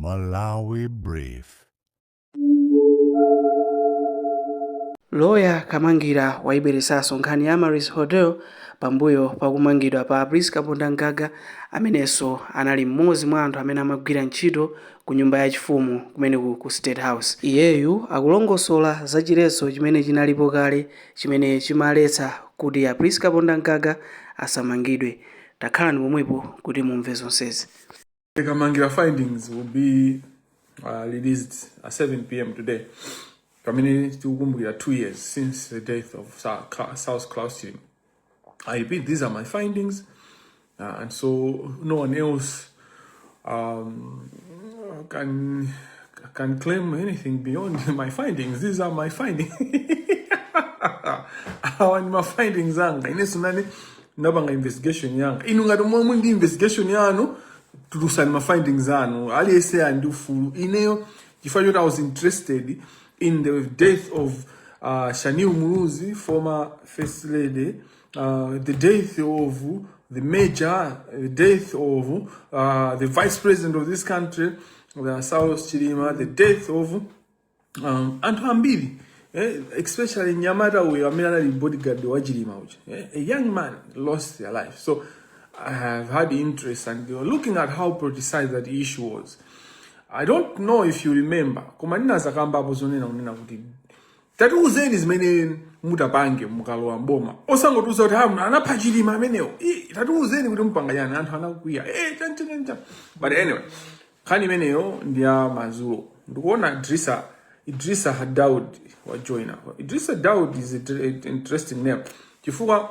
Malawi Brief. Lawyer Kamangira waiberesaso nkhani ya Amaris Hotel pambuyo pakumangidwa pa Priska Pondangaga amenenso anali mmodzi mwa anthu amene amagwira ntchito ku nyumba yachifumu kumeneku ku State House. Iyeyu akulongosola za chiletso chimene chinalipo kale chimene chimaletsa kuti a Priska Pondangaga asamangidwe. Takhalani pomwepo kuti mumve zonsezi. Kamangira findings will be released at 7 p.m. today. Community to 2 years since the death of South Klaus. I repeat, these are my findings, and so no one else can claim anything beyond my findings. These are my findings. My findings anga inesunani nabanga investigation yanga inunga domo ndi investigation yanu tulusani my findings anu ali ese andufu ineyo chifukwa I was interested in the death of Shani Umuruzi, former First Lady, the death of the Major, the death of the Vice President of this country, South Chilima, the death of Antu Ambili, especially Nyamata, where the bodyguard wa Chilima, a young man lost their life. So I have had interest and looking at how politicized that issue was. I don't know if you remember. Kumanina zakamba bozonena unena kuti. Tatu uzeni zimene mutapange mukalowa mboma. Osango tuza kuti anapha Chilima amenewo. Tatu uzeni kuti mpanganyana anthu anakwiya. Chan. But anyway, khani imeneyo ndiya Mazulo. Ndikuona Idrissa Daud wa joiner. Idrissa Daud is an interesting name. Chifukwa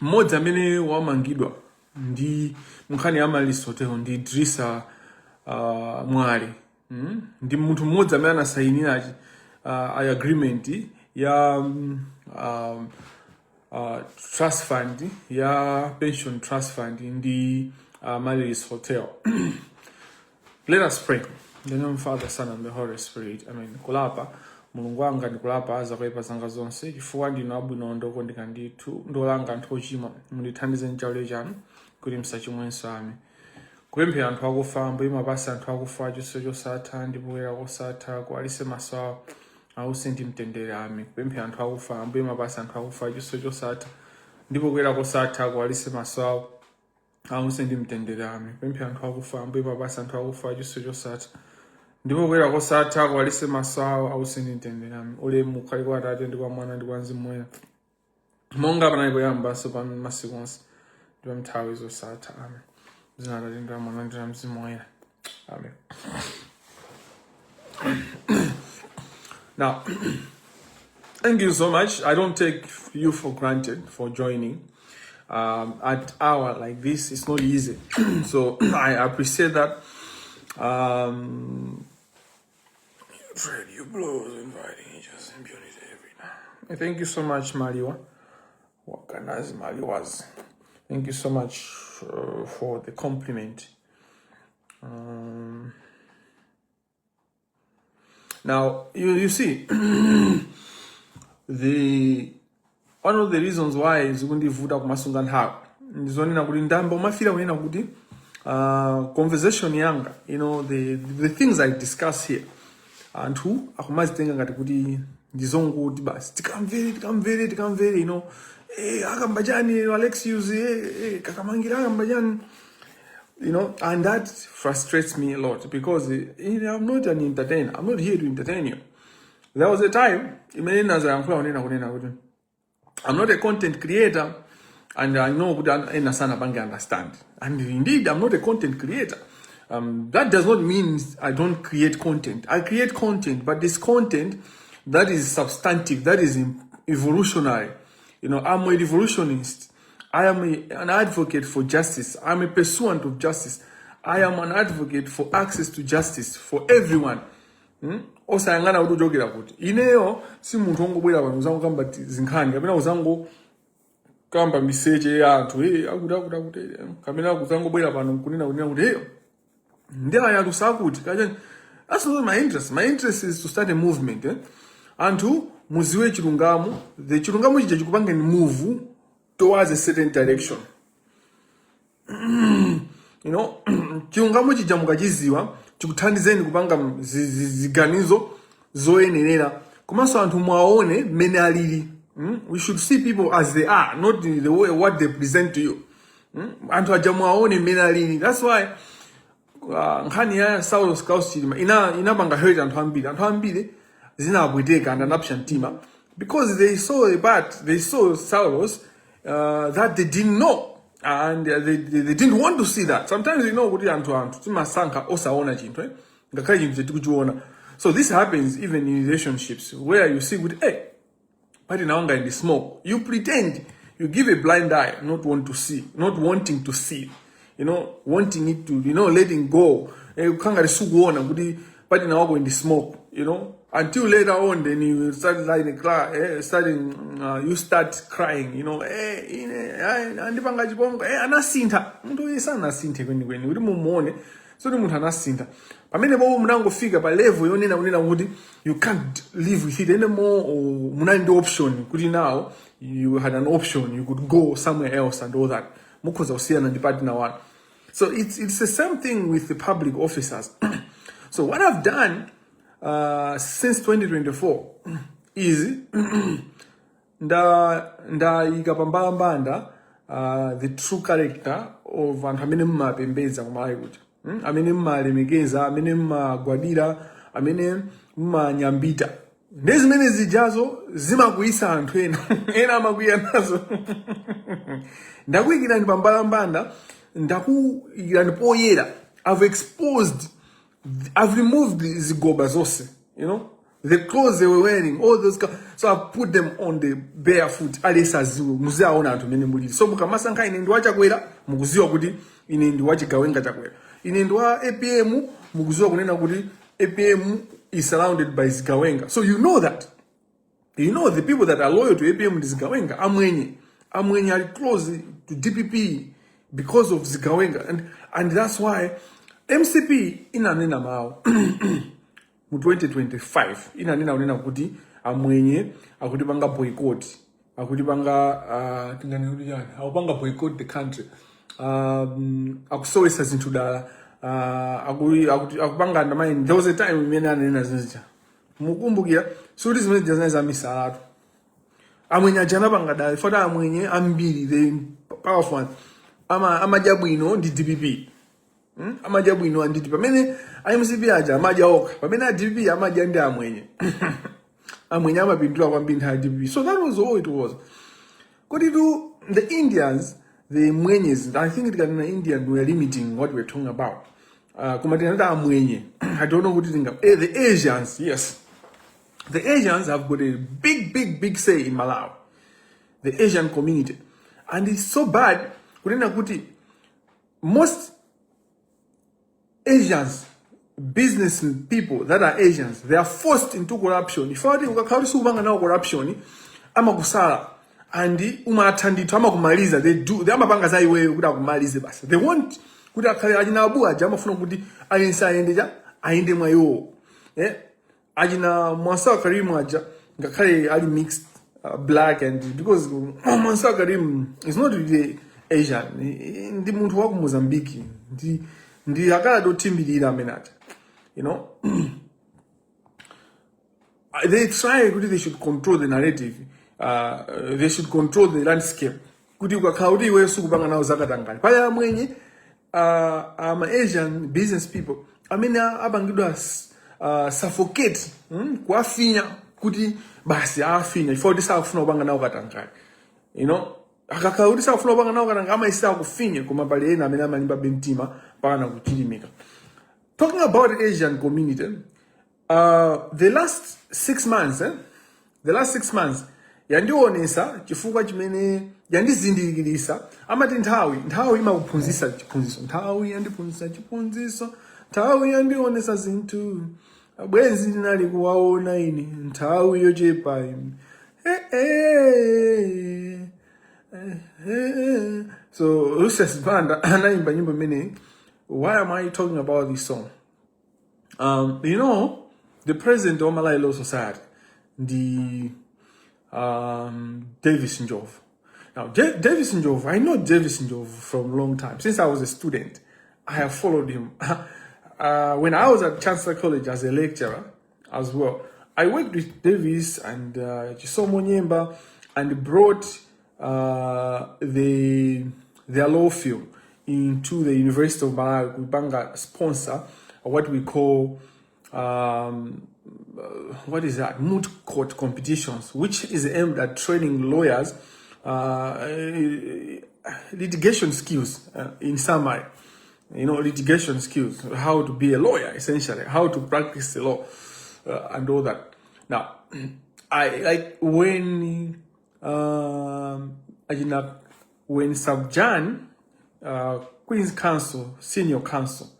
mmodzi amene wamangidwa ndi mkhani ya Amaris Hotel ndi Idrissa mwali ndi munthu mmodzi amene anasainira agreement ya trust fund ya pension trust fund ndi Amaris Hotel. Let us pray. In the name of the Father, Son, and the Holy Spirit. Amen. Kulapa mulungu wanga ndikulapa azakwaipa zanga zonse chifukwa ndinu abwino ndokondeka ndithu ndolanga nthochimwa mundithandize nchaule chanu kuti msachimwenso ame kupemphera anthu akufa mbuye mapasa anthu akufa chonse chosatha ndipo kuwala kosatha kuwalitse maso awo awuse ndi mtendere ame kupemphera anthu akufa mbuye mapasa anthu akufa chonse chosatha ndipo kuwala kosatha kuwalitse maso awo awuse ndi mtendere ame kupemphera anthu akufa mbuye mapasa anthu akufa chonse chosatha ndipo kuwala kosatha kuwalitse maso awo awuse ndi mtendere ame ulemu ukhale kwa Atate ndi kwa Mwana ndi kwa Mzimu Woyera monga panali poyamba tsopano masiku onse ndi pa nthawi zosatha. Amen. Amen. Now, thank you so much. I don't take you for granted for joining. At hour like this, it's not easy. So I appreciate that. You blows inviting just impunity every now. Thank you so much, Maliwa. Wakanazi Maliwas. Thank you so much for the compliment. Now, you see, one of the reasons why zikundivuta kumasunga nthawi ndizonena kuti ndamba umafira kunena kuti conversation yanga, the things I discuss here anthu akumazitenga ngati kuti ndizongokuti basi tikamvere akambajani Alexius Kamangira akambajani, and that frustrates me a lot because I'm not an entertainer. I'm not here to entertain you. There was a time I'm not a content creator, and I know that understand. And indeed, I'm not a content creator. That does not mean I don't create content. I create content, but this content that is substantive, that is evolutionary. I'm a revolutionist. I am an advocate for justice. I'm a pursuant of justice. I am an advocate for access to justice for everyone. Osayangana utujogera kuti ineyo si munthu wongobwera pano uzango kamba zinkhani kapena uzango kamba miseche ya anthu akuti kapena kuzangobwera pano kunena kuti ndi aya kusakuti kachani. That's not my interest. My interest is to start a movement. Anthu muziwe chilungamo, the chilungamo chija chikupangeni move towards a certain direction. Chilungamo chija mukachiziwa chikuthandizeni kupanga ziganizo zoyenerera komanso anthu mwaone mmene alili. We should see people as they are, not the way what they present to you. Anthu aja mwaone mmene alili. That's why nkhani ya Saulo Scouse Chilima inapanga hurt anthu ambiri zinapweteka and anapsha mtima because they saw a part, they saw Saulos that they didn't know. And they didn't want to see that. Sometimes kuti anthu timasankha osaona chinthu ngakhale chinthu chetikuchiona. So this happens even in relationships where you see kuti pati naonga in the smoke, you pretend, you give a blind eye, not wanting to see, wanting it to, letting go. Ukanga sukuona kuti pati naonga in the smoke, until later on, then you start you start crying, andipanga chibongo, anasinta, mtu yesa anasinta kweni, uri mumone, so ni mtu anasinta. Pamene bobo munangofika pa level yonena kuti you can't live with it anymore, or munandi option, kuti now you had an option, you could go somewhere else and all that. Mukoza usiyana ndi partner one. So it's the same thing with the public officers. So what I've done since 2024 is ikapambambanda the true character of anthu amene mmapembedza kumalawi kuti amene mmalemekeza, amene mmagwadira, amene mmanyambita. Ndi zimene zijazo zimakuyisa anthu ena amakwiya nazo. Ndakuyikirani pambalambanda, ndakuyikirani poyera. I've removed zigoba zose, the clothes they were wearing, all those, so I put them on the barefoot. Alisa zulu, muziaona anthu mene mulili. So mukamasankha ine ndiwa chakwera, mukuziwa kuti ine ndiwa chigawenga chakwera. Ine ndiwa APM, mukuziwa kunena kuti APM is surrounded by zigawenga. So you know that. The people that are loyal to APM is zigawenga. Amwenye are close to DPP because of zigawenga. And that's why MCP inanena mao mu 2025 inanena kuti amwenye akuti banga boycott, akuti banga tingani kuti yani akupanga boycott the country, akusowesa zinthu dala, akupanga ndamani. There was a time imene ananena zinja mukumbukira suti zimene jazana misalatu amwenye ajana banga dala fota amwenye ambiri the powerful amajabwino ndi DPP. Amajabu ino anditi pamene IMCP aja amaja oka pamene DPP amaja ndi amwenye amwenye amapindula kwambiri ha DPP. So that was all it was. Kodi to the Indians, the mwenyes, I think the Indian were limiting what we're talking about. Kumatina amwenye, I don't know what to think of. The Asians, yes, the Asians have got a big say in Malawi, the Asian community, and it's so bad. Kunena kuti most Asians, business people that are Asians, they are forced into corruption. If I ukakhauri subanga na corruption, ama kusala andi umathandithu ama kumaliza, they amapanga za iwe kuti akumalize basi. They want kuti akhale ajina abu aja amafuna kuti ayensa ayende mwayo. Ajina Mwasa Karim aja ngakhale ali mixed black, and because Mwasa Karim is not really Asian, ndi munthu wa ku Mozambique, ndi akala do timbirira amenaja, they try kuti they should control the narrative, they should control the landscape, kuti ukakhauri iwe sukupanga nawo zakatangani paya mwenye ama Asian business people amene abangidwa suffocate kwafinya kuti basi afinya ifo tisafuna kupanga nawo katangani, akakhauri safuna kupanga nawo katangani ama isa kufinya koma pali ena amene amalimba bentima pana kuchilimika. Talking about the Asian community, the last 6 months yandionesa chifukwa chimene yandizindikirisa amati nthawi imakuphunzitsa chiphunzitso, nthawi yandiphunzitsa chiphunzitso, nthawi yandionesa zinthu bwenzi ndinali kuwaona ine, nthawi yochepa so Lucius Banda anaimba nyimbo imene. Why am I talking about this song? The president of Malawi Law Society, the Davis Njov. Now, Davis Njov, I know Davis Njov from a long time. Since I was a student, I have followed him. when I was at Chancellor College as a lecturer as well, I worked with Davis and Chisomo Nyemba and brought their law firm into the University of Malawi. Kubanga sponsor what we call what is that? Moot court competitions, which is aimed at training lawyers litigation skills in summary. Litigation skills, how to be a lawyer, essentially, how to practice the law, and all that. Now, I like when Subjan, Queen's Counsel, Senior Counsel,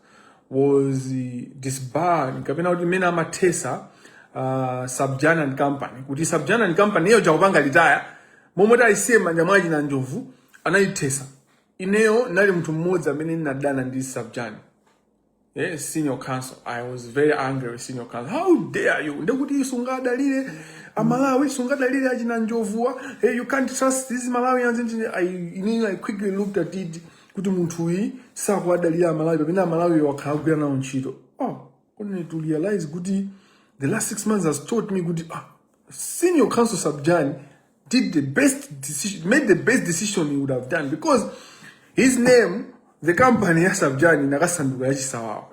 was disbarred, Kapena Mena Matesa, Subjan and Company. Kuti Subjan and Company, Neo Jawanga retire, Momota isema Nyamaji na Njovu, anaitesa. Ineo nali mtu mmoja mimi nadana ndi Subjan. Yes, Senior Counsel. I was very angry with Senior Counsel. How dare you? Ndekuti sungada lile Malawi sungada lile ajina Njovua. Hey, you can't trust these Malawians. I quickly looked at it. Kuti muntu yi sakwada lile Malawi bina Malawi wakagwira na unchito. Only to realize kuti the last 6 months has taught me kuti Senior Counsel Subjan did the best decision, made the best decision he would have done, because his name, the company ya Subjani nakasanduka yachisawawa.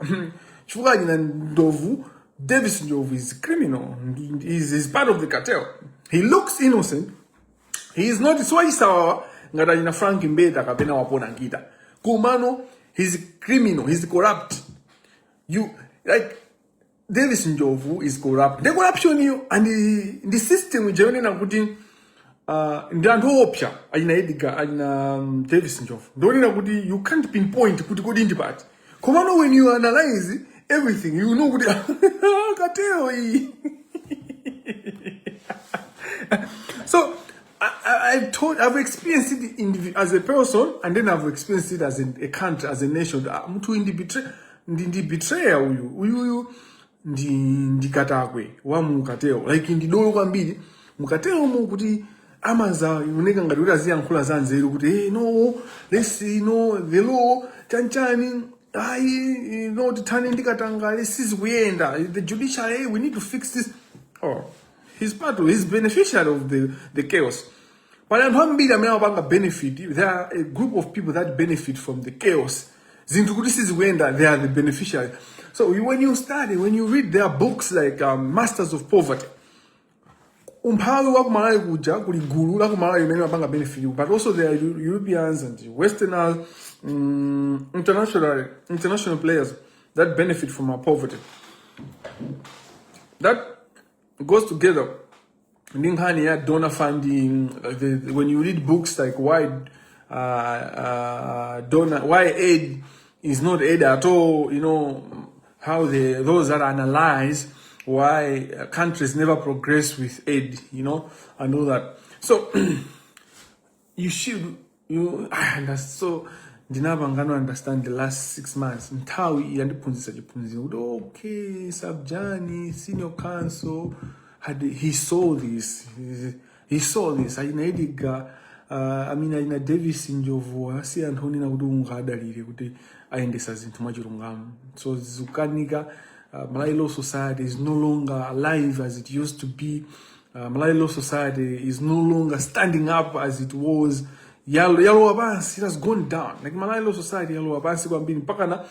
Chifukwa jina Ndovu, Davis Ndovu is criminal. He's part of the cartel. He looks innocent. He is not swachisawawa ngata jina Frank Mbeda kapena wapona ngita. Kumano, he's criminal. He's corrupt. Davis Ndovu is corrupt. The corruption you and the system we join na kuti Ndando opya ajina Edgar ajina Davis Njofu. Ndoni kuti you can't pinpoint kuti kodi ndi part. Komano when you analyze everything, you know kuti kateo hii. So I've experienced it as a person, and then I've experienced it as a country, as a nation. Mtu ndi betrayer uyu ndi katakwe wa mukateo. Like ndi dolo kwambiri mukateo mu kuti Amaza, uneka ngati kuti aziyankhula za nzeru kuti no, let's see, no, the law, chanchani, tithani ndikatanga, this is kuyenda, the judiciary, we need to fix this. He's beneficiary of the chaos. But I'm hambili amena wapanga benefit, there are a group of people that benefit from the chaos. Zintu kuti this is kuyenda, they are the beneficiary. So when you read their books like Masters of Poverty, umphawi wa kumalawi kuja kuli gulu la kumalawi imene mapanga benefit, but also there are Europeans and Westerners, international players that benefit from our poverty. That goes together. Donor funding. When you read books like why aid is not aid at all, how those that analyze why countries never progress with aid, and all that. So Dinabangano understand the last 6 months. Ntawi yandipunzisa chipunziro. Okay, Subjani, Senior Counsel, he saw this. Aina Edgar, Aina Davis Njovu, asi Anthony na udunga adalire kuti aendesa zintu majurungamu. So Zukanika, Malawi Law Society is no longer alive as it used to be. Malawi Law Society is no longer standing up as it was. Yalo abansi, it has gone down. Like Malawi Law Society, yalo abansi kwa mbini. Paka na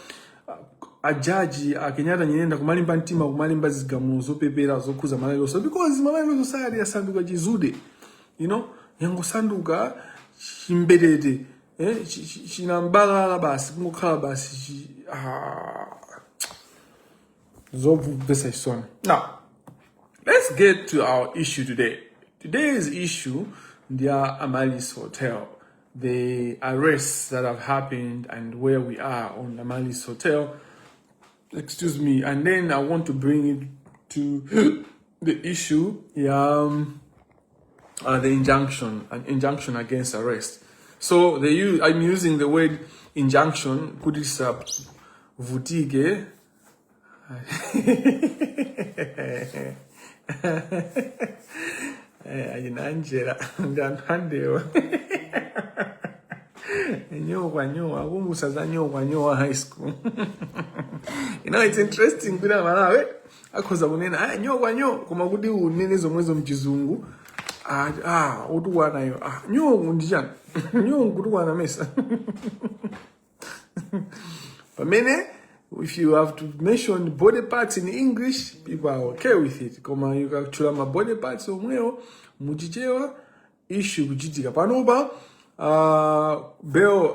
ajaji, Kenyata nyenda kumalimba ntima, kumalimba zigamu, zopepera, zokuza Malawi Law Society. Because Malawi Law Society ya sanduka jizude. Yango sanduka, shimbedede. Shinambala basi, kumukala basi, Now, let's get to our issue today. Today's issue, the Amalis Hotel, the arrests that have happened and where we are on Amalis Hotel. Excuse me. And then I want to bring it to the issue, the injunction, an injunction against arrest. So I'm using the word injunction, kudisa vutige. Akumbusa za nyoka high school. You know, it's interesting kuna malawe akhoza kunena nyoka koma kuti unene zomwezo mchizungu utukwana yo nyongo ndichani nyongo kutukwana mesa. Pamene if you have to mention body parts in English, people are okay with it. Koma you kachula ma body parts omweyo muchichewa issue kuchitika panopa. Belo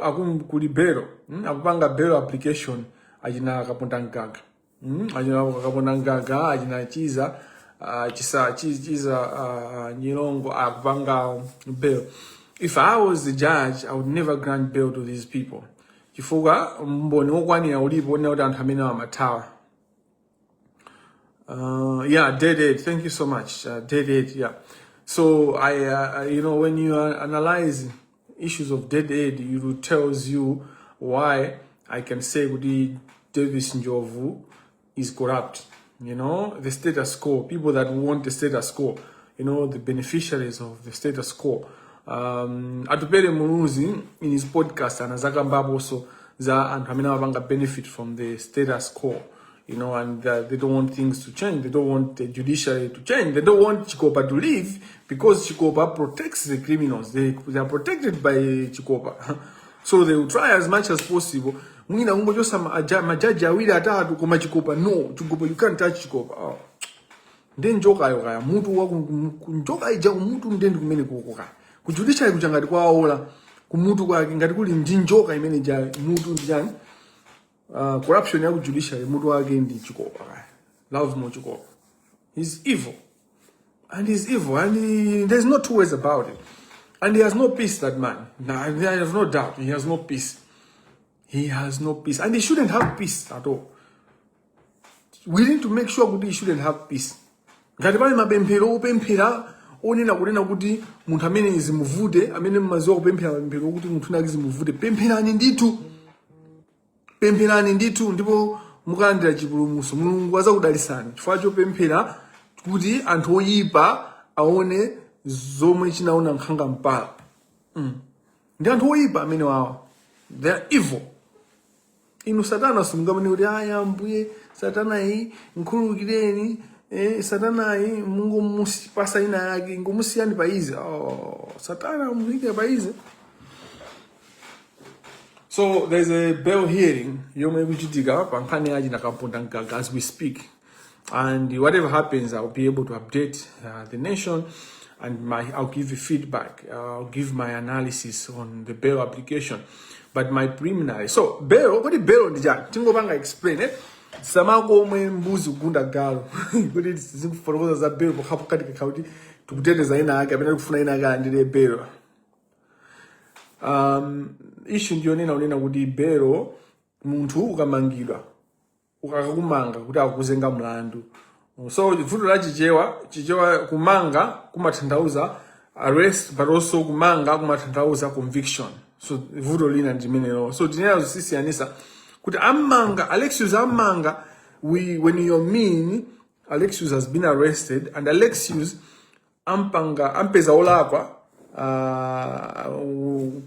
kuli Belo akupanga Belo application ajina kaponda ngaga ajina kaponda ngaga ajina chiza nyilongo akupanga Belo. If I was the judge, I would never grant bail to these people. Chifukwa mboni wokwanira ulipo ne anthu amene amatawa. Yeah, dead. Thank you so much. Dead, yeah. So I you know, when you analyze issues of dead aid, it tells you why I can say Gudi Davis Njovu is corrupt. You know, the status quo, people that want the status quo, you know, the beneficiaries of the status quo. Atupele Muruzi in his podcast anazaka mbapo so za and hamina wabanga benefit from the status quo, you know, and they don't want things to change. They don't want the judiciary to change. They don't want Chikopa to leave because Chikopa protects the criminals. They are protected by Chikopa. So they will try as much as possible. Mwina ungo josa majaji awili atatu kuma Chikopa. No, Chikopa, you can't touch Chikopa. Oh. Then njoka yoka mutu waku njoka ija mutu ndendi kumene kukoka. Kujudiciary kuchangati kwa ola kumutu kwa ngati kuli njinjoka imene ja mutu ndijani. Corruption ya judiciary mutu wake ndi Chikopa. Loves more Chikopa. He's evil. And he's evil, and there's no two ways about it. And he has no peace, that man. Now, I have no doubt. He has no peace. He has no peace. And he shouldn't have peace at all. We need to make sure that he shouldn't have peace. Ngati pali mapemphero opemphera onena kunena kuti munthu amene zimuvude amene mmaziwa kupemphera mapemphero kuti munthu nake zimuvude pempherani ndithu ndipo mukalandira chipulumutso. Mulungu azakudalisani chifukwa chopemphera kuti anthu oyipa aone zomwe chinaona nkhanga mpala. Ndi anthu oyipa amene wawa. They are evil. Inu Satana sungamani kuti ambuye Satana iyi nkhululukireni. Satana yi mungu musipasa ina yake ngomusiyani paize. Satana muyike paize. So there's a bail hearing yomwe kuchitika pankhani yaji nakaponda ngaga as we speak. And whatever happens, I'll be able to update the nation, and I'll give you feedback. I'll give my analysis on the bail application. But my preliminary, so bail, what is bail? Tingobanga explain it. Samako mwe mbuzi kugunda galo. Kuti zinguforokoza za bail hapo katika kauti tukuteteza ina yake apenda kufuna ina yake ndile bail. Issue ndiyo nena kuti bail muntu ukamangidwa ukakumanga kuti akuzenga mlandu. So vuto la chichewa kumanga kumatanthauza arrest, but also kumanga kumatanthauza conviction. So vuto lina ndimenelo. So tinena sisi anisa kuti amanga Alexius amanga, when you mean Alexius has been arrested, and Alexius ampeza olakwa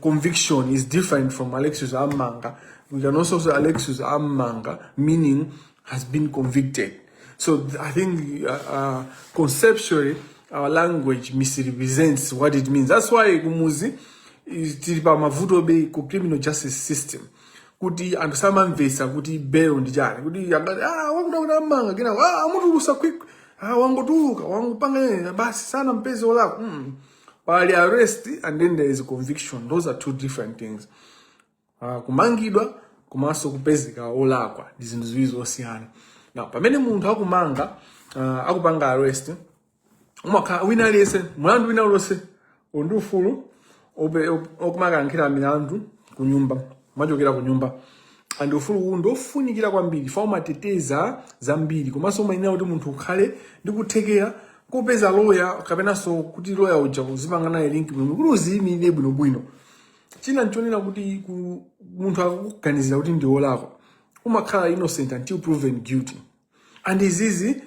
conviction is different from Alexius amanga. We can also say Alexius amanga, meaning has been convicted. So I think conceptually our language misrepresents what it means. That's why kumuzi is tilipa mavuto be ku criminal justice system. Kuti andusama mvesa kuti bail ndijani. Kuti yangati wakuda amanga kina amutu rusa quick. Wangotuka wangupanga basi sana mpezi olako. While arrest and then there is a conviction. Those are two different things. Kumangidwa kumaso kupezeka olakwa dizindu ziwiri zosiyana. Now pamene munthu akumanga akupanga arrest umaka wina lese mulandu wina lose ondufulu okumaka nkhira milandu kunyumba majokera kunyumba and ufulu ndofunikira kwambiri fa umateteza zambiri komanso umayina kuti munthu ukhale ndi kuthekera kupeza lawyer kapena so kuti lawyer uja kuzimanga naye link bwino kuti uziyimire bwino. China nchonera kuti munthu akuganizira kuti ndi olakwa umakhala innocent until proven guilty. And izizi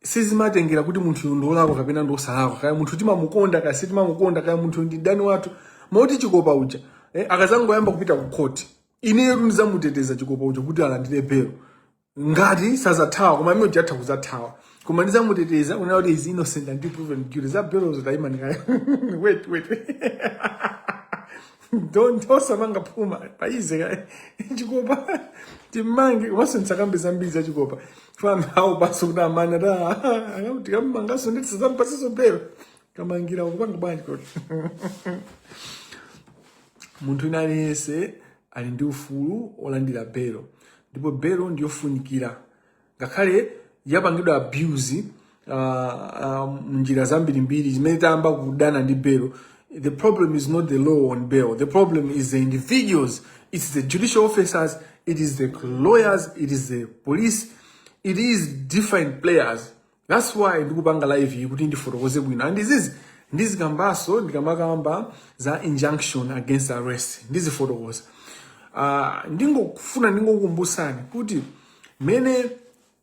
sizimatengera kuti munthu ndi olakwa kapena ndi osalakwa. Kaya munthu timamukonda kaya sitimamukonda kaya munthu ndi dani wathu mauti Chikopa uja akazangoyamba kupita ku court ineyo ndizamuteteza chikopa ucho kuti alandire belo ngati sazathawa koma imwe jatha kuzathawa koma ndizamuteteza kuna kuti is innocent and proven guilty za belo zotayima ndikaya wait don't osamanga phuma paize ka chikopa timange waso nsakambe zambiri za chikopa famba hawo baso kuna amana da akuti kamanga so nditsa zampasiso belo kamangira ukupanga bwanji kuti munthu nalese ali ndi ufulu olandira belo ndipo belo ndiyofunikira ngakhale yapangidwa abuse njira zambirimbiri zimene tayamba kudana ndi belo. The problem is not the law on bail. The problem is the individuals. It's the judicial officers. It is the lawyers. It is the police. It is different players. That's why ndikupanga live kuti ndifotokoze bwino. And ndizi kambaso ndikamakamba za injunction against arrest. Ndizi fotokoza. Ndingokukumbusani kuti mene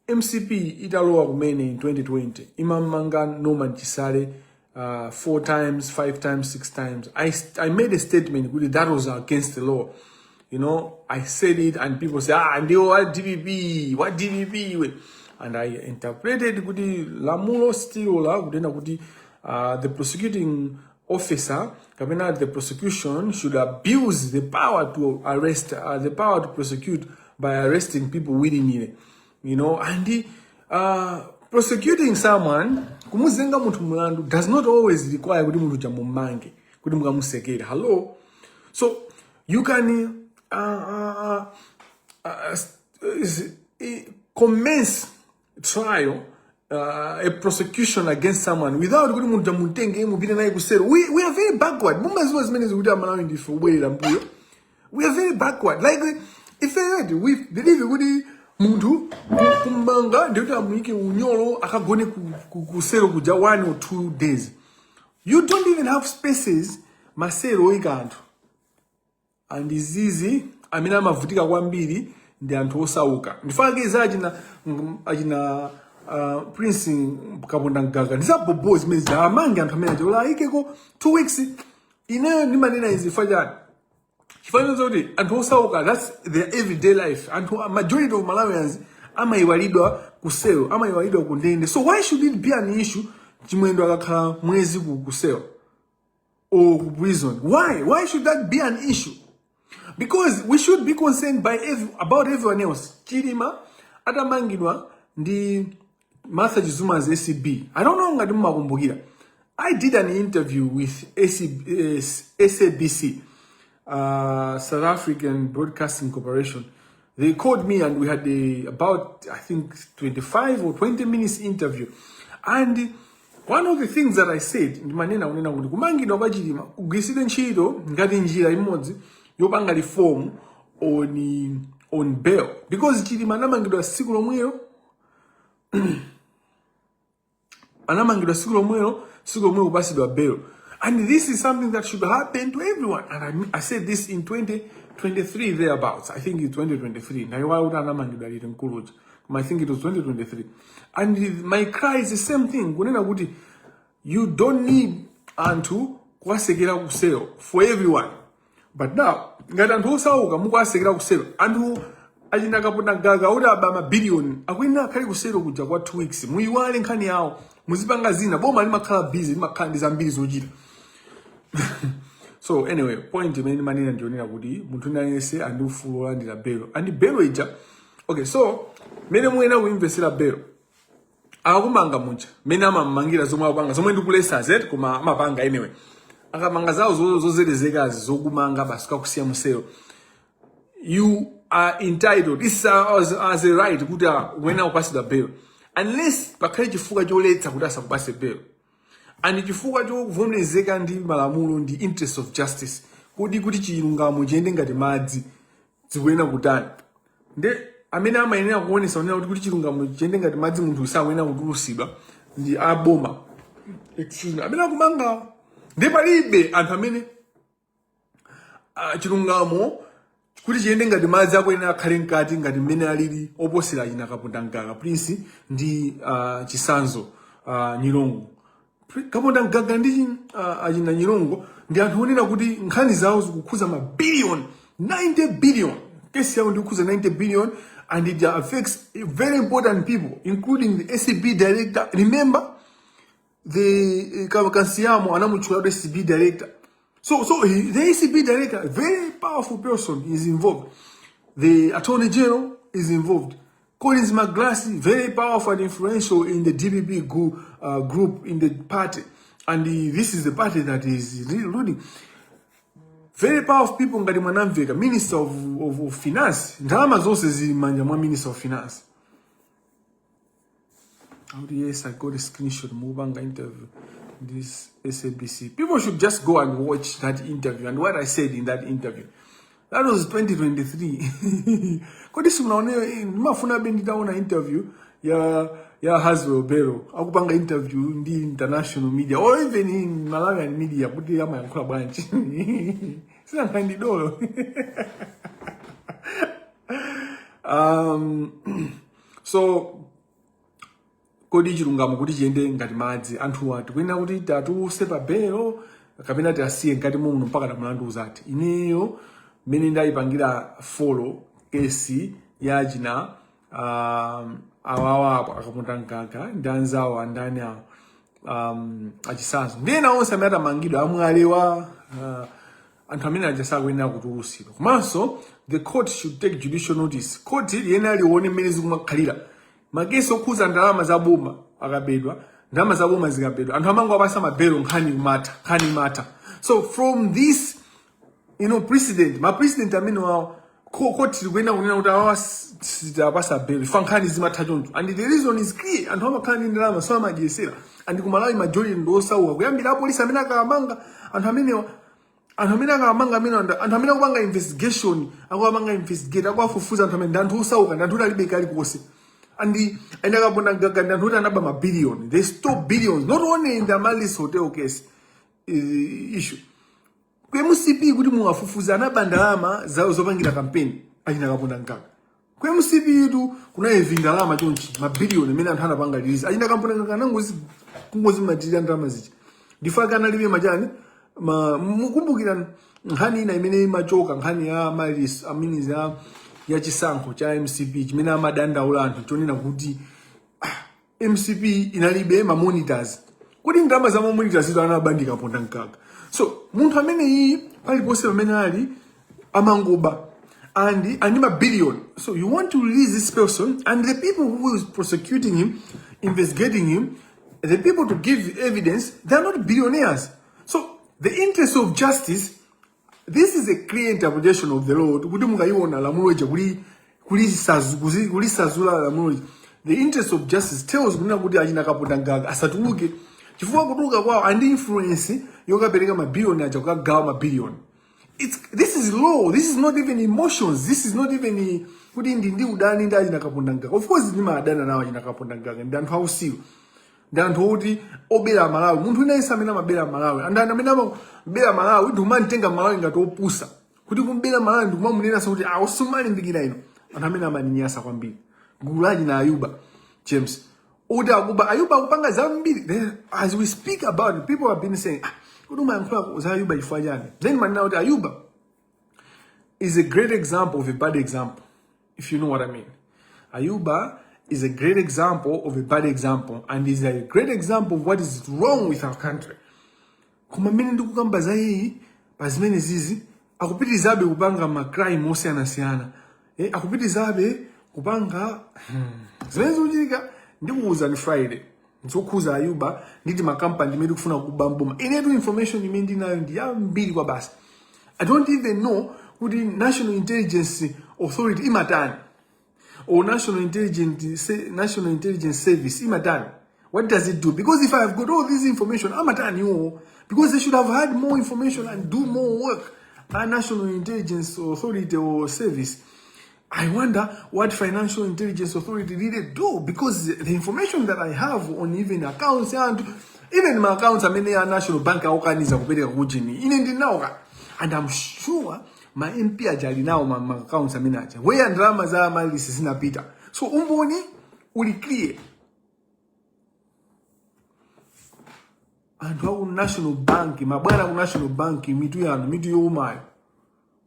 MCP italowa kumene in 2020 imamanga Norman Chisale 4 times, 5 times, 6 times. I made a statement that was against the law. You know, I said it and people say, they what DPP, what DPP? And I interpreted lamulo still the prosecuting officer, the prosecution should abuse the power to arrest, the power to prosecute by arresting people willingly. You know, and prosecuting someone kumuzenga munthu mulandu does not always require kuti munthu chamumange kuti mukamusekera. Hello, so you can commence trial a prosecution against someone without kuti munthu chamutenge mupite naye kusero. We are very backward. Mumaziwa zimene zikuti amalawi ndife ubwerera mbuyo. We are very backward. Like if we believe kuti munthu kumbanga ndikuti amuyike unyolo akagone kusero kuja 1 or 2 days. You don't even have spaces masero oyika anthu. And izizi amene amavutika kwambiri ndi anthu osauka. Ndifake za achina Prince Kaponda Gaga ndizabobo zimene zamange anthu amene achola ikeko 2 weeks. Ineyo ndimanena izi fajani. Chifano zoti anthu osauka, that's their everyday life. Anthu majority of Malawians amayiwalidwa kuselo, amayiwalidwa kundende. So why should it be an issue chimwendo akakhala mwezi kuselo or prison? Why should that be an issue? Because we should be concerned about everyone else. Chilima atamangidwa ndi Martha Chizuma's ACB. I don't know ngati mumakumbukira. I did an interview with SABC. South African Broadcasting Corporation. They called me and we had about, I think, 25 or 20 minutes interview. And one of the things that I said, kumangidwa kwa Chilima, kugwiritsidwa ntchito ngati njira imodzi yopanga reform on bail. Because Chilima anamangidwa siku lomwelo, siku lomwelo kupasidwa bail. And this is something that should happen to everyone. And I said this in 2023 thereabouts. I think it's 2023. I think it was 2023. And my cry is the same thing. You don't need antu kwasekera kuselo for everyone. But now, ngati anthu osauka mukwasekera kuselo. Anthu achina Kaponda Gaga oti abama billion. Akwina akhali kuselo kuja kwa 2 weeks. Muyiwale nkhani yawo. Muzipanga zina. Boma limakhala busy. Limakhala ndi zambiri zochita. So anyway, point imene manena ndionera kuti munthu nalese andi ufulu olandira belo. Andi belo ija. Okay, so mene muena kuinvestira belo. Akumanga munja. Mene amamangira zomwe akupanga. Zomwe ndikulesa zet koma amapanga anyway. Akamanga zawo zozelezekazi zokumanga basi kakusiya muselo. You are entitled. This as a right kuti wena upasidwa belo. Unless pakhale chifukwa choletsa kuti asakupase belo. And chifukwa chovomerezeka ndi malamulo ndi interest of justice. Kuti chilungamo chiyende ngati madzi zikuyenera kutani. Nde amene amayenera kuonesa kuti chilungamo chiyende ngati madzi munthu usakuyenera kutulusidwa ndi aboma. Excuse me. Amene akumanga ndi palibe anthu amene chilungamo kuti chiyende ngati madzi akuyenera akhale mkati ngati mmene alili oposera achina Kaponda Gaga Prince ndi Chisanzo Nyilongo. Kaponda Gaga ndi ajina Nyilongo ndi anthu onena kuti nkhani zawo zikukhuza ma billion, 90 billion. Kesi yawo ndikukhuza 90 billion, and it affects very important people, including the SCB director. Remember, the Kansiyamo anamuchukua the SCB director. So the SCB director, a very powerful person, is involved. The Attorney General is involved. Collins McGlasty, very powerful and influential in the DPP group in the party. And this is the party that is really ruling. Very powerful people ngati Mwanamveka, Minister of Finance. Ndalama zonse zimanja mwa Minister of Finance. Yes, I got a screenshot. Mubanga interview. This SABC. People should just go and watch that interview and what I said in that interview. That was 2023. Kodisi mnaone mafuna bendi dauna interview ya Haswell Belo. Akupanga interview in the international media or even in Malawian media. Kuti yama yankula branch. Sina kandi dolo. So kodi chilungamo kuti chiyende ngati madzi anthu wati kwena kuti tatu sepa Belo kapena tasiye ngati muno mpaka tamulandu uzati ineyo mene ndayipangira follow kesi ya jina awawa Akaponda Gaga ndanzawo andani achisanzo ndena onse amene atamangidwa amwalewa anthu amene ajasakwena kutulusidwa. Komanso the court should take judicial notice. Court yena alione mmene zikumakhalira magesi okhuza ndalama za boma akabedwa, ndalama za boma zikabedwa, anthu amango abasa mabelo nkhani mata. So from this, precedent, my president amene wa court likwenda kunena kuti awa sitapasa belo ifa nkhani zimatha choncho, and the reason is clear. Anthu amakhani ndalama so amadyesera, and kumalawi majority ndosauka kuyambira apolisi amene akamanga anthu amene akamanga amene anthu amene akupanga investigation investigate akwafufuza anthu amene ndanthu osauka ndanthu alibe kali konse. And Akaponda Gaga ndanthu anaba ma billion. They stole billions, not only in the Malis hotel case issue. Kwe MCP kuti muwafufuza anaba ndalama zawo zopangira campaign Akaponda Gaga. Kwe MCP yitu kuna ndalama chonchi ma billion amene anthu anapanga release Akaponda Gaga nangozi kungozi matira ndalama zichi. Ndifaka analibe majani mukumbukira nkhani ina imene imachoka nkhani ya Malis amini ya chisankho cha MCP chimene amadandaula anthu chonena kuti MCP inalibe ma monitors. Kuti ndalama za monitors izo anabandika Akaponda Gaga. So munthu amene iyi paliponse pamene ali amangoba and anima billion. So you want to release this person, and the people who is prosecuting him, investigating him, the people to give evidence, they are not billionaires. So the interest of justice, this is a clear interpretation of the law. The interest of justice tells kuti Akaponda Gaga asatuluke chifukwa kutuluka kwawo and influence yokapereka mabilioni aja kukagawa mabilioni. This is law. This is not even emotions. This is not even kuti ndi udani ndi Akaponda Gaga. Of course ndimadana nawo Akaponda Gaga ndi anthu ausiwa. Ndanthu kuti obera Malawi munthu unayesa amene amabera Malawi andani amene amabera Malawi ndiumantenga Malawi ngati opusa kuti kumbera Malawi ndikumamunena kuti usumalimbikira ino anthu amene amaninyasa kwambiri gulaji na Ayuba James uda akuba Ayuba akupanga zambiri. As we speak about it, people have been saying kuti umayankhula za Ayuba chifukwa chani. Then manena kuti Ayuba is a great example of a bad example, if you know what I mean. Ayuba is a great example of a bad example, and is a great example of what is wrong with our country. Kuma mene ndikukamba za hii pazimene zizi akupitizabe kupanga macrime osiyanasiyana. Akupitizabe kupanga zimene zikuchitika ndikuuza ni Friday ndikuuza Ayuba nditi makampani ndimene kufuna kubambuma inetu information imene ndinayo ndi yambiri kwa basi. I don't even know kuti National Intelligence Authority imatani or National Intelligence Service imatani. What does it do? Because if I have got all this information, imatani you because they should have had more information and do more work. A National Intelligence Authority or Service. I wonder what Financial Intelligence Authority really do, because the information that I have on even accounts and even my accounts, I mean, National Bank organiza kupeleka kujini ine ndinaoka, and I'm sure my MP ajali now my accounts aminaje where ndalama za mali zinapita. So umboni uli clear. anthu aku National Bank, mabwana ku National Bank mitu yanu, mitu youmayo.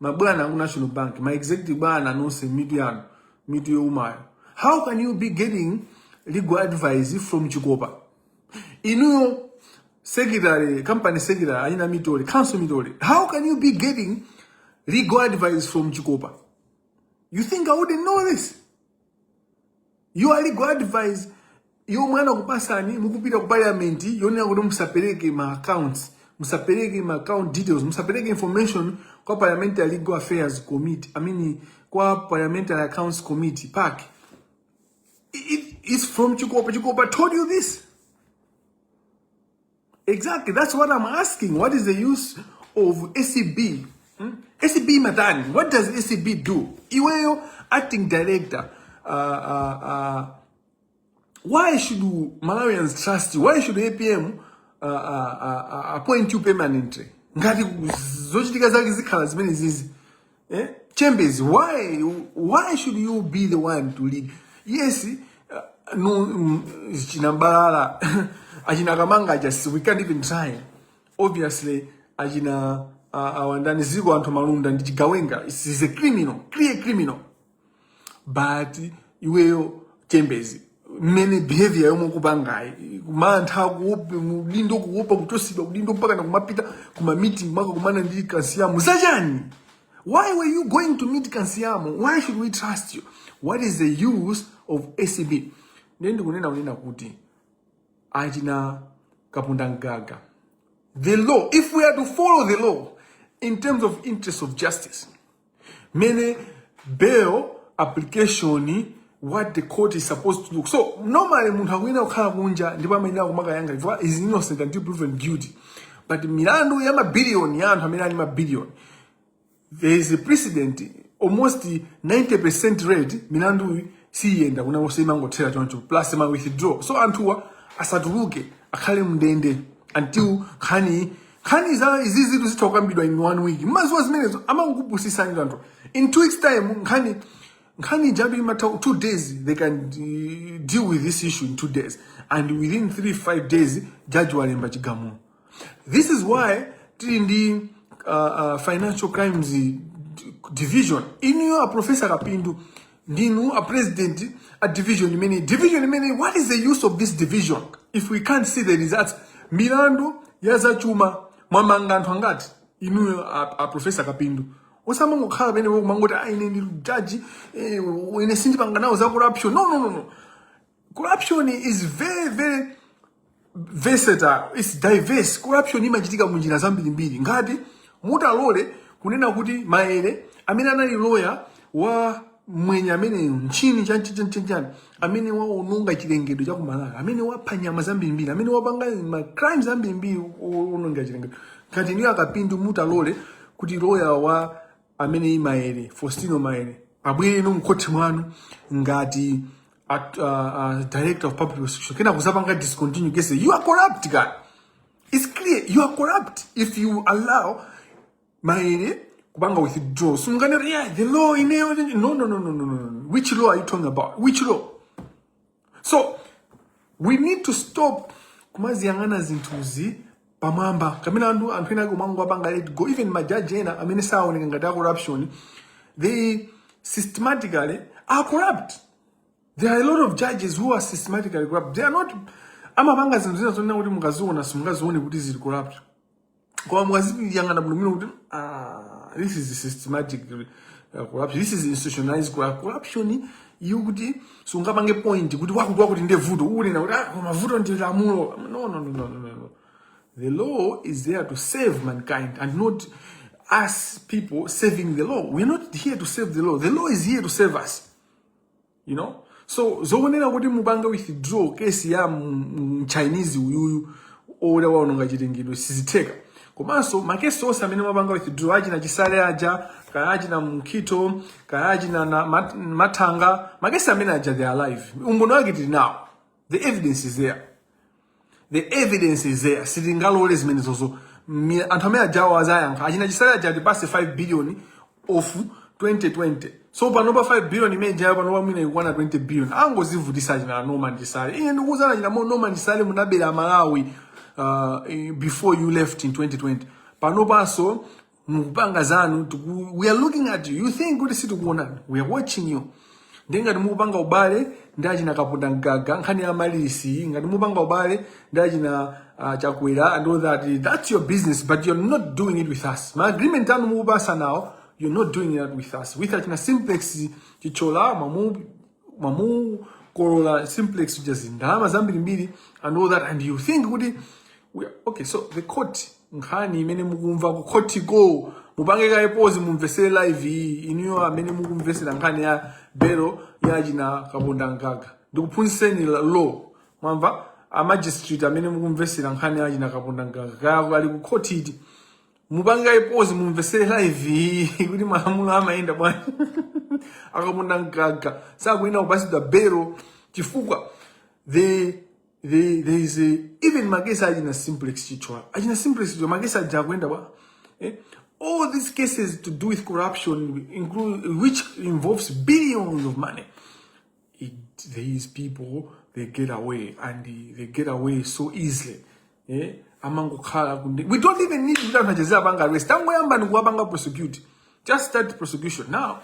Mabwana ku National Bank, my executive bwana nonse mitu yanu, mitu youmayo. How can you be getting legal advice from Chikopa? Inu secretary, company secretary, ayina mitole, council mitole. How can you be getting legal advice from Chikopa? You think I wouldn't know this? You are legal advice. Yo mwana kupasani, mukupita ku parliament, yone akuti musapeleke ma accounts, musapeleke ma account details, musapeleke information kwa parliamentary legal affairs committee. Kwa parliamentary accounts committee, PAC. It's from Chikopa. Chikopa told you this. Exactly. That's what I'm asking. What is the use of SCB? SCB Matani. What does SCB do? Iweyo acting director. Why should Malawians trust you? Why should APM appoint you permanently? Ngati zochitika zake zikhala zimene zizi. Chambers, why should you be the one to lead? Yes, no, chinambalala. Ajina kamanga just we can't even try. Obviously, ajina awandani zigo anto malunda ndichigawenga. Is a criminal, clear criminal. But iweyo Chambers, many behavior yomo kubangai. Kumantha kuope, mulindo kuopa kutosidwa, mulindo mpaka na kumapita kuma meeting maka kumana ndi Kansiamu. Sajani, why were you going to meet Kansiamu? Why should we trust you? What is the use of SCB? Nende kunena kuti ajina Kapundangaga. The law, if we are to follow the law in terms of interest of justice, many bail application what the court is supposed to do. So normally muntu akwina kukhala kunja ndipo amene akumaka yanga is innocent until proven guilty. But milandu ya billion ya anthu amene ali billion. There is a precedent, almost 90% rate milandu siyenda kuna osema ngothera choncho plus ma withdraw. So anthuwa asatuluke akhale mndende until khani za izizi tuzitokambidwa in 1 week. Mazuwa zimenezo amangubusisa anthu. In 2 weeks time khani jabi matter 2 days they can deal with this issue in 2 days, and within 3-5 days judge walemba chigamu. This is why in the financial crimes division in your Professor Kapindu ndinu a president a division many what is the use of this division if we can't see the results? Milandu yaza chuma mwamanga anthu angati inu a Professor Kapindu osama ngokhala bene mangoti ine ndi judge ine sindipanga nawo za corruption. No. Corruption is very versatile, it's diverse. Corruption imachitika munjira zambirimbiri. Ngati mutalole kunena kuti maere amene anali lawyer wa mwenye amene nchini chanchani amene waononga chilengedwe cha kumalawi amene wapha nyama zambirimbiri amene wapanga ma crimes zambirimbiri ononga chilengedwe. Ngati niyo Kapindu mutalole kuti lawyer wa amene imaere Faustino Maere abwere no mkoti mwanu ngati director of public prosecution kena kusapanga discontinue case. You are corrupt, guy. It's clear you are corrupt if you allow Maere kubanga withdraw. So yeah, the law in no. Which law are you talking about? Which law? So we need to stop kumaziyangana zintuzi pamamba kamina anthu ena kumango abanga let go. Even majaji ena amene saoneka ngati corruption, they systematically are corrupt. There are a lot of judges who are systematically corrupt. They are not amabanga zinthu zina zonena kuti mukaziona simungazione kuti zili corrupt. Kwa mukaziyangana bulumino kuti this is systematic corruption. This is institutionalized corruption. You kuti sungapange point kuti wakuti ndevuto ulena kuti mavuto ndi lamulo. No. The law is there to save mankind and not us people saving the law. We're not here to save the law. The law is here to save us. You know? So zoonera kuti mubanga withdraw case ya Chinese uyuyu oda waononga chilengedwe siziteka. Komanso makesi onse amene mabanga withdraw achina Chisale aja, kaya achina Mkito, kaya achina Matanga, makesi amene aja they are alive. Umbono wake tili now. The evidence is there. Sitingalole zimene zozo. Anthu amene ajawa azayankha achina Chisale aja tipase 5 billion of 2020. So panopa 5 billion imeja panopa mwina ikwana 20 billion. Angozivutisa achina Norman Chisale. Ine ndikuwuzana achina Norman Chisale munabera Malawi. before you left in 2020. Panopaso, mukupanga zanu, we are looking at you. You think good situ kuona. We are watching you. Ndenga mukupanga ubale, ndaji na kapunda ngaga, nkhani ya malisi, ngati mukupanga ubale, ndaji na chakwera, and all that. That's your business, but you're not doing it with us. My agreement anu mukupasa now, you're not doing it with us. With us na simplex chichola, mamu korola simplex just ndalama zambiri mbiri and all that, and you think okay, so the court nkhani imene mukumva ku court go mupange ka pause mumvesere live iniyo amene mukumvesera nkhani ya Belo yaji na kapunda ngaga ndikuphunzitseni law mwamva a magistrate amene mukumvesera nkhani yaji na kapunda ngaga ali ku court iti mupange ka pause mumvesere live kuti malamulo amaenda bwana akapunda ngaga sakuina kupasidwa Belo chifukwa there is even magesa ajina simplex chichwa ajina simplex chichwa magesa jakwenda ba all these cases to do with corruption which involves billions of money, these people they get away, and they get away so easily. We don't even need to arrest. Just start prosecution now.